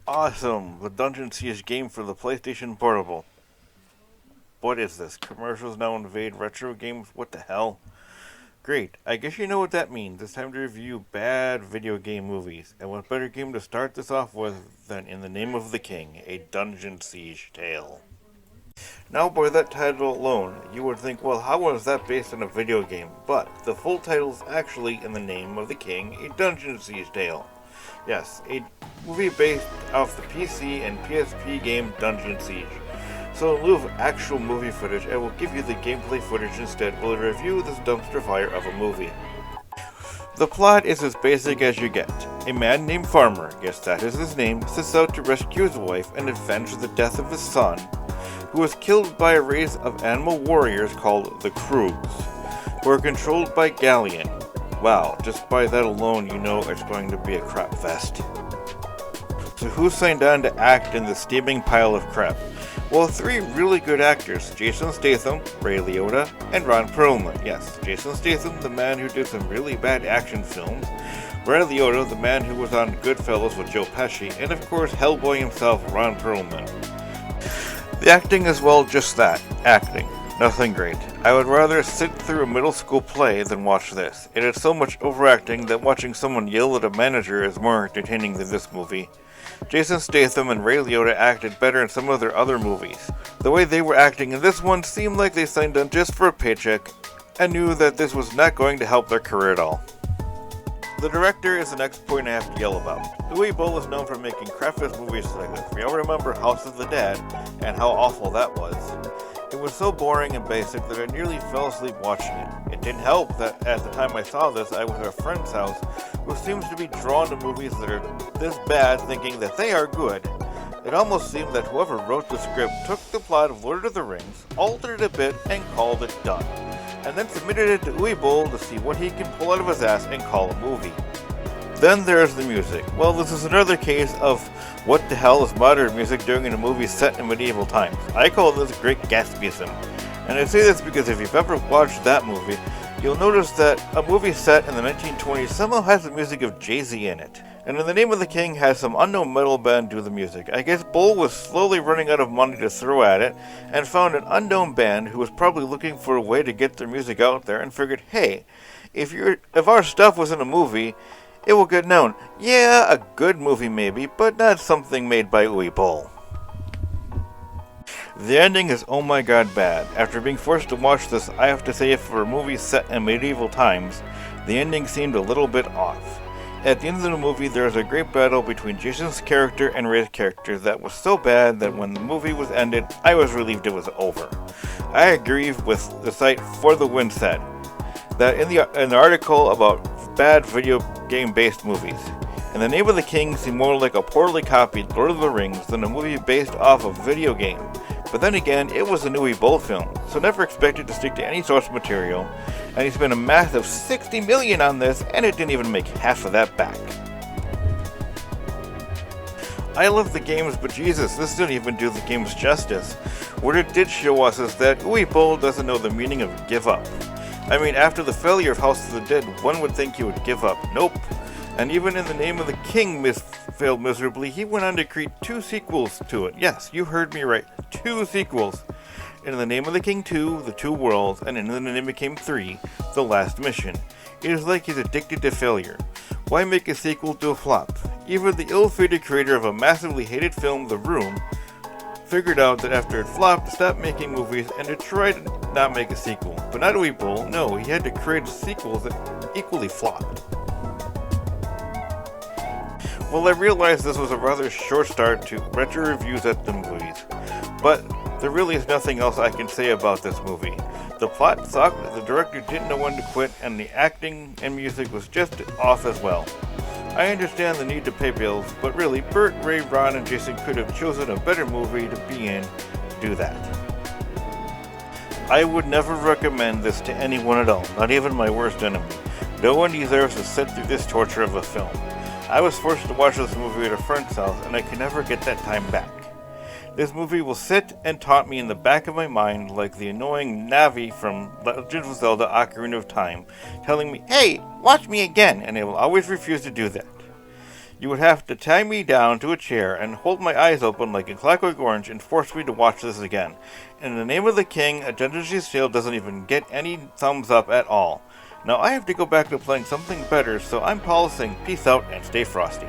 Awesome! The Dungeon Seige game for the PlayStation Portable. What is this? Commercials now invade retro games? What the hell? Great. I guess you know what that means. It's time to review bad video game movies. And what better game to start this off with than In the Name of the King, a Dungeon Siege tale. Now, by that title alone, you would think, well, how was that based on a video game? But the full title is actually In the Name of the King, a Dungeon Siege tale. Yes, a movie based off the PC and PSP game Dungeon Siege. So in lieu of actual movie footage, I will give you the gameplay footage instead while I review this dumpster fire of a movie. The plot is as basic as you get. A man named Farmer, yes that is his name, sets out to rescue his wife and avenge the death of his son, who was killed by a race of animal warriors called the Kroogs, who are controlled by Galleon. Wow, just by that alone you know it's going to be a crap fest. So who signed on to act in this steaming pile of crap? Well, three really good actors, Jason Statham, Ray Liotta, and Ron Perlman. Yes, Jason Statham, the man who did some really bad action films, Ray Liotta, the man who was on Goodfellas with Joe Pesci, and of course Hellboy himself, Ron Perlman. The acting is, well, just that, acting. Nothing great. I would rather sit through a middle school play than watch this. It is so much overacting that watching someone yell at a manager is more entertaining than this movie. Jason Statham and Ray Liotta acted better in some of their other movies. The way they were acting in this one seemed like they signed on just for a paycheck and knew that this was not going to help their career at all. The director is the next point I have to yell about. Uwe Boll is known for making crap-fest movies like this. We all remember House of the Dead and how awful that was. It was so boring and basic that I nearly fell asleep watching it. It didn't help that at the time I saw this, I was at a friend's house who seems to be drawn to movies that are this bad, thinking that they are good. It almost seemed that whoever wrote the script took the plot of Lord of the Rings, altered it a bit, and called it done, and then submitted it to Uwe Boll to see what he can pull out of his ass and call a movie. Then there's the music. Well, this is another case of what the hell is modern music doing in a movie set in medieval times. I call this great gaspism. And I say this because if you've ever watched that movie, you'll notice that a movie set in the 1920s somehow has the music of Jay-Z in it. And In the Name of the King has some unknown metal band do the music. I guess Boll was slowly running out of money to throw at it, and found an unknown band who was probably looking for a way to get their music out there and figured, hey, if our stuff was in a movie, it will get known. Yeah, a good movie maybe, but not something made by Uwe Boll. The ending is oh my god bad. After being forced to watch this, I have to say for a movie set in medieval times, the ending seemed a little bit off. At the end of the movie, there is a great battle between Jason's character and Ray's character that was so bad that when the movie was ended, I was relieved it was over. I agree with the site For the Win said that in the article about bad video game based movies, In the Name of the King seemed more like a poorly copied Lord of the Rings than a movie based off a video game. But then again, it was a Uwe Boll film, so never expected to stick to any source material, and he spent a massive $60 million on this, and it didn't even make half of that back. I love the games, but Jesus, this didn't even do the games justice. What it did show us is that Uwe Boll doesn't know the meaning of give up. I mean, after the failure of House of the Dead, one would think he would give up. Nope. And even In the Name of the King failed miserably, he went on to create 2 sequels to it. Yes, you heard me right. 2 sequels. In the Name of the King 2, The Two Worlds, and In the Name of the King 3, The Last Mission. It is like he's addicted to failure. Why make a sequel to a flop? Even the ill-fated creator of a massively hated film, The Room, figured out that after it flopped, to stop making movies and to try to not make a sequel. But not Uwe Boll, no, he had to create sequels that equally flopped. Well, I realized this was a rather short start to retro reviews at the movies, but there really is nothing else I can say about this movie. The plot sucked, the director didn't know when to quit, and the acting and music was just off as well. I understand the need to pay bills, but really, Bert, Ray, Ron, and Jason could have chosen a better movie to be in to do that. I would never recommend this to anyone at all, not even my worst enemy. No one deserves to sit through this torture of a film. I was forced to watch this movie at a friend's house, and I can never get that time back. This movie will sit and taunt me in the back of my mind like the annoying Navi from Legend of Zelda Ocarina of Time, telling me, hey, watch me again, and I will always refuse to do that. You would have to tie me down to a chair and hold my eyes open like a Clockwork Orange and force me to watch this again. In the name of the king, a Dungeon Seige tale doesn't even get any thumbs up at all. Now I have to go back to playing something better, so I'm policing. Peace out and stay frosty.